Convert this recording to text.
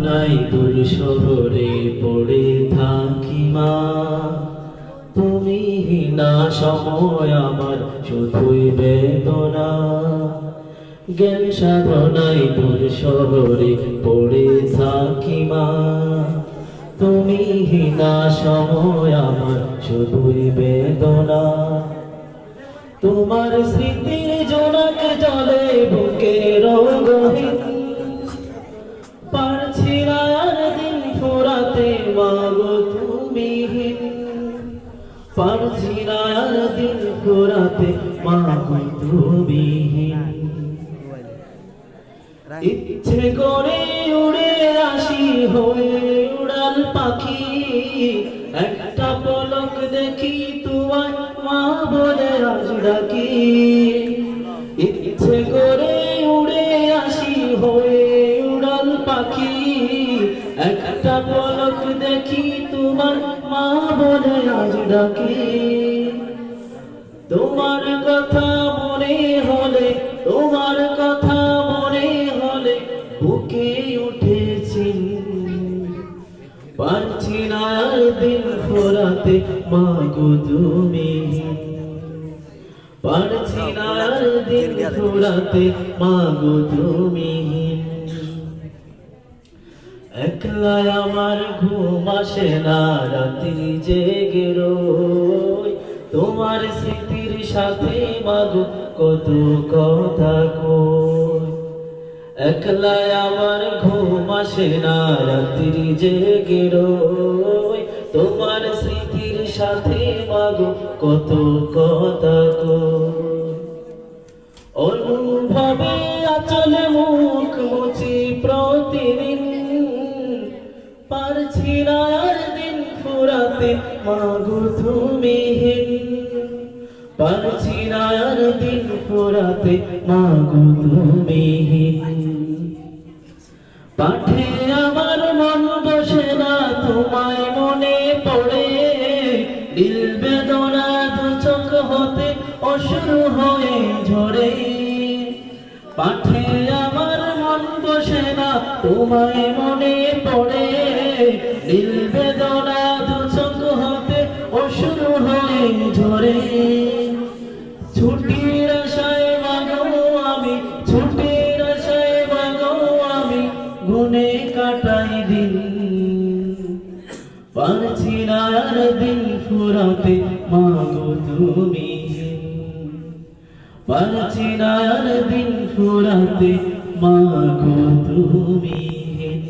নাই দূর শহরে পড়ে থাকি মা, তুমি না সময় আমার শুধুই বেদনা। জ্ঞান সাধনায় দূর শহরে পড়ে থাকি মা, তুমি না সময় আমার শুধুই বেদনা। তোমার স্মৃতির জোনাক জলে বুকের গহীন, পারছি না আর দিন ফুরাতে মাগো তুমিহীন, পারছি না আর দিন ফুরাতে মাগো তুমিহীন। ইচ্ছে করে উড়ে আসি হয়ে উড়াল পাখি, একটা পলক দেখি তোমায় মা বলে আজ ডাকি। ইচ্ছে করে উড়ে আসি হয়ে উড়াল পাখি, একটা পলক দেখি তোমার মা বলে আজ ডাকি। তোমার কথা মনে হলে, তোমার কথা মনে হলে বুকে উঠেছি, পারছি না আর দিন ফুরাতে মাগো তুমিহীন, পারছি না আর দিন ফুরাতে মাগো তুমিহীন। একলা আমার ঘুম আসে না রাত্রি জেগে রই, তোমার স্মৃতির সাথে মাগো কত কথা কই। একলা আমার ঘুম আসে না রাত্রি জেগে রই, তোমার স্মৃতির সাথে মাগো কত কথা কই। অনুভবে আচলে মুখ মুছি প্রতিদিন, পারছি না আর দিন ফুরাতে মাগো তুমিহীন, পারছি না আর দিন ফুরাতে মাগো তুমিহীন। পাঠে আমার মন বসে না তোমায় মনে পড়ে, দিল বেদনা দু চোখ হতে অশ্রু হয়ে ঝরে। পাঠে আমার মন বসে না তোমায় মনে পড়ে, দিল বেদনা দু চোখ হতে অশ্রু হয়ে ঝরে। ছুটির আশায় মাগো আমি, ছুটির আশায় মাগো আমি গুনে কাটাই দিন, পারছি না আর দিন ফুরাতে মাগো তুমিহীন, পারছি না আর দিন ফুরাতে মাগো তুমিহীন।